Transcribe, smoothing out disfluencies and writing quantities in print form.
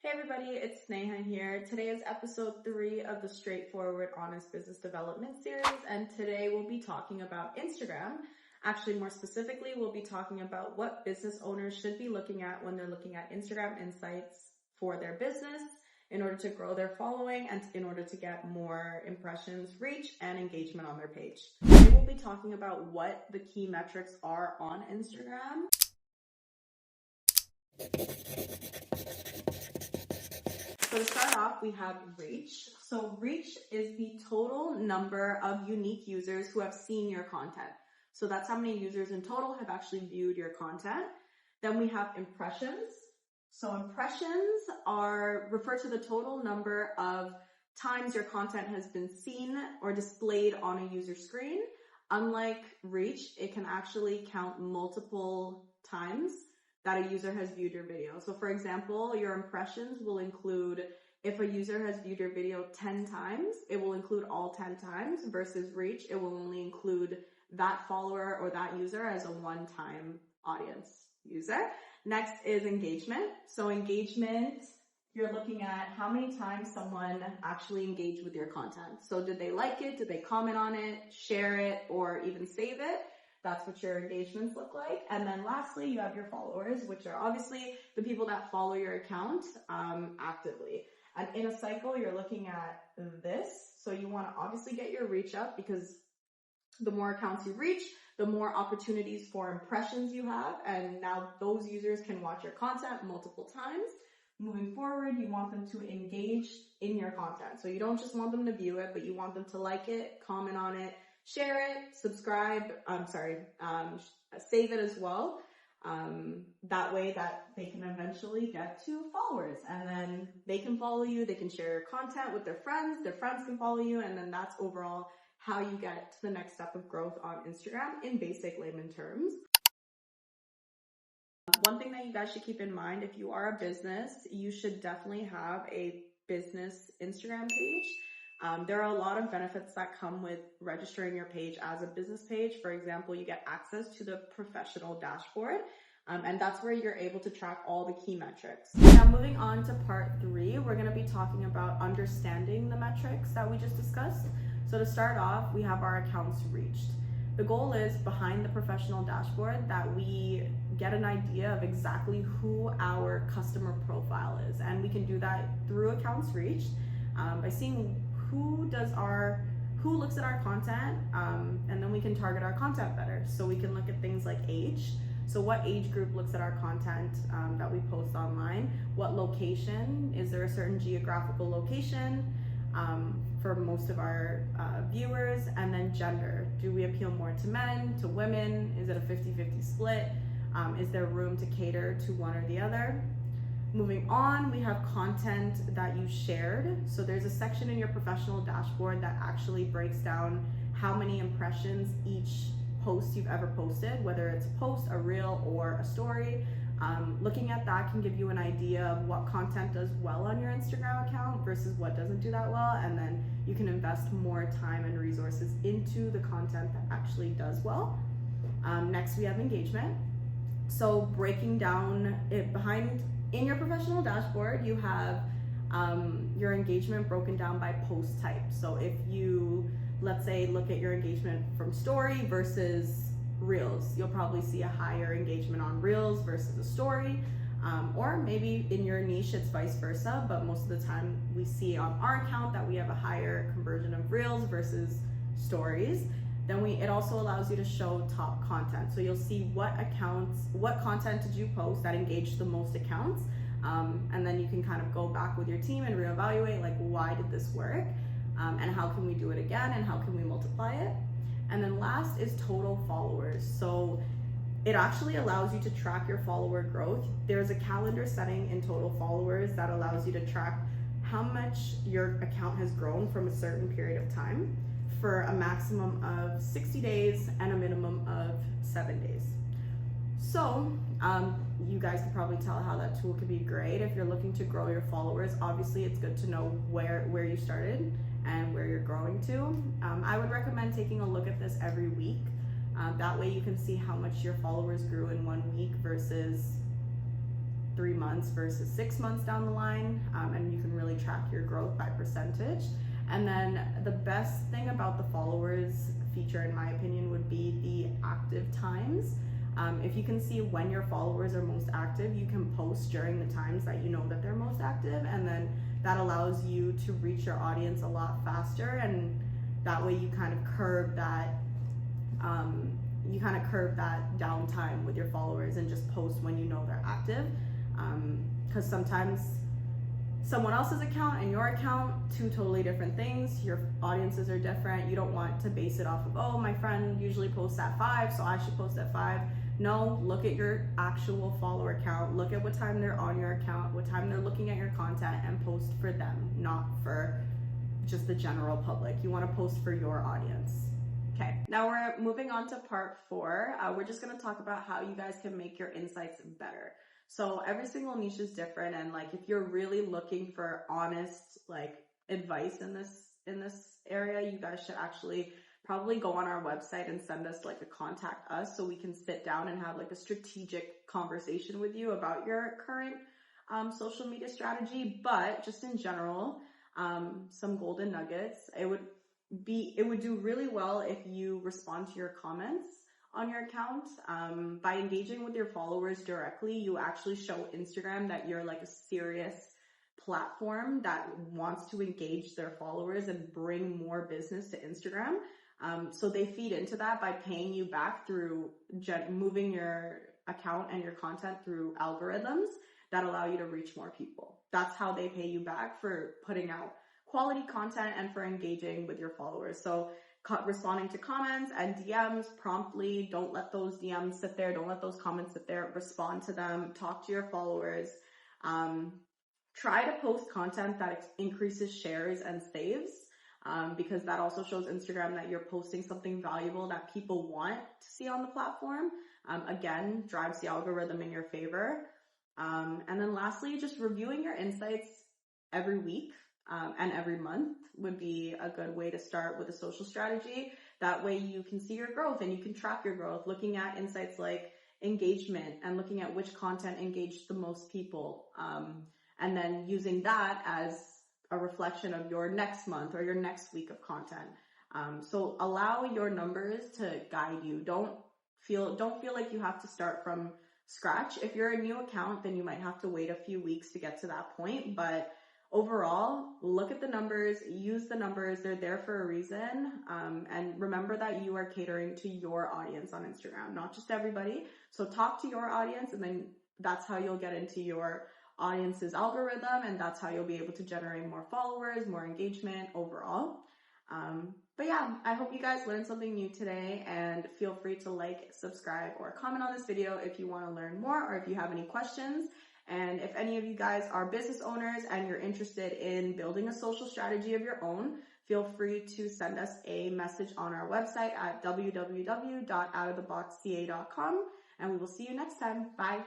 Hey everybody, it's Sneha here. Today is episode 3 of the Straightforward Honest Business Development series, and today we'll be talking about Instagram. Actually, more specifically, we'll be talking about what business owners should be looking at when they're looking at Instagram insights for their business in order to grow their following and in order to get more impressions, reach, and engagement on their page. Today we'll be talking about what the key metrics are on Instagram. So to start off, we have reach. So reach is the total number of unique users who have seen your content. So that's how many users in total have actually viewed your content. Then we have impressions. So impressions refer to the total number of times your content has been seen or displayed on a user screen. Unlike reach, it can actually count multiple times that a user has viewed your video. So for example, your impressions will include, if a user has viewed your video 10 times, it will include all 10 times, versus reach, it will only include that follower or that user as a one-time audience user. Next is engagement. So engagement, you're looking at how many times someone actually engaged with your content. So did they like it? Did they comment on it, share it, or even save it? That's what your engagements look like. And then lastly, you have your followers, which are obviously the people that follow your account actively. And in a cycle, you're looking at this. So you want to obviously get your reach up, because the more accounts you reach, the more opportunities for impressions you have. And now those users can watch your content multiple times. Moving forward, you want them to engage in your content. So you don't just want them to view it, but you want them to like it, comment on it, share it, subscribe, save it as well. That way that they can eventually get to followers, and then they can follow you, they can share your content with their friends can follow you, and then that's overall how you get to the next step of growth on Instagram in basic layman terms. One thing that you guys should keep in mind, if you are a business, you should definitely have a business Instagram page. There are a lot of benefits that come with registering your page as a business page. For example, you get access to the professional dashboard, and that's where you're able to track all the key metrics. Now, moving on to part 3, we're going to be talking about understanding the metrics that we just discussed. So to start off, we have our accounts reached. The goal is, behind the professional dashboard, that we get an idea of exactly who our customer profile is, and we can do that through accounts reached by seeing who looks at our content, and then we can target our content better. So we can look at things like age. So what age group looks at our content that we post online? What location? Is there a certain geographical location for most of our viewers? And then gender. Do we appeal more to men, to women? Is it a 50-50 split? Is there room to cater to one or the other? Moving on, we have content that you shared. So there's a section in your professional dashboard that actually breaks down how many impressions each post you've ever posted, whether it's a post, a reel, or a story. Looking at that can give you an idea of what content does well on your Instagram account versus what doesn't do that well, and then you can invest more time and resources into the content that actually does well. Next, we have engagement. So breaking down it in your professional dashboard, you have your engagement broken down by post type. So if you, let's say, look at your engagement from story versus reels, you'll probably see a higher engagement on reels versus a story. Or maybe in your niche, it's vice versa, but most of the time we see on our account that we have a higher conversion of reels versus stories. Then it also allows you to show top content. So you'll see what content did you post that engaged the most accounts. And then you can kind of go back with your team and reevaluate, like, why did this work? And how can we do it again? And how can we multiply it? And then last is total followers. So it actually allows you to track your follower growth. There's a calendar setting in total followers that allows you to track how much your account has grown from a certain period of time, for a maximum of 60 days and a minimum of 7 days. So you guys can probably tell how that tool could be great if you're looking to grow your followers. Obviously, it's good to know where you started and where you're growing to. I would recommend taking a look at this every week. That way you can see how much your followers grew in 1 week versus 3 months versus 6 months down the line, and you can really track your growth by percentage. And then the best thing about the followers feature, in my opinion, would be the active times. If you can see when your followers are most active, you can post during the times that you know that they're most active, and then that allows you to reach your audience a lot faster, and that way you kind of curb that downtime with your followers and just post when you know they're active. Because sometimes someone else's account and your account, two totally different things. Your audiences are different. You don't want to base it off of, oh, my friend usually posts at 5, so I should post at 5. No, look at your actual follower count. Look at what time they're on your account, what time they're looking at your content, and post for them, not for just the general public. You want to post for your audience. Okay, now we're moving on to part 4. We're just going to talk about how you guys can make your insights better. So every single niche is different, and like if you're really looking for honest like advice in this area, you guys should actually probably go on our website and send us like a contact us, so we can sit down and have like a strategic conversation with you about your current social media strategy. But just in general, some golden nuggets. It would do really well if you respond to your comments on your account. By engaging with your followers directly, you actually show Instagram that you're like a serious platform that wants to engage their followers and bring more business to Instagram. So they feed into that by paying you back through moving your account and your content through algorithms that allow you to reach more people. That's how they pay you back, for putting out quality content and for engaging with your followers. So responding to comments and DMs promptly. Don't let those DMs sit there. Don't let those comments sit there. Respond to them. Talk to your followers. Try to post content that increases shares and saves, because that also shows Instagram that you're posting something valuable that people want to see on the platform. Again, drives the algorithm in your favor. And then lastly, just reviewing your insights every week and every month would be a good way to start with a social strategy. That way you can see your growth and you can track your growth, looking at insights like engagement and looking at which content engaged the most people. And then using that as a reflection of your next month or your next week of content. So allow your numbers to guide you. Don't feel like you have to start from scratch. If you're a new account, then you might have to wait a few weeks to get to that point. But overall, look at the numbers, use the numbers. They're there for a reason. And remember that you are catering to your audience on Instagram, not just everybody. So talk to your audience, and then that's how you'll get into your audience's algorithm, and that's how you'll be able to generate more followers, more engagement overall. But yeah, I hope you guys learned something new today, and feel free to like, subscribe, or comment on this video if you want to learn more or if you have any questions. And if any of you guys are business owners and you're interested in building a social strategy of your own, feel free to send us a message on our website at www.outoftheboxca.com, and we will see you next time. Bye.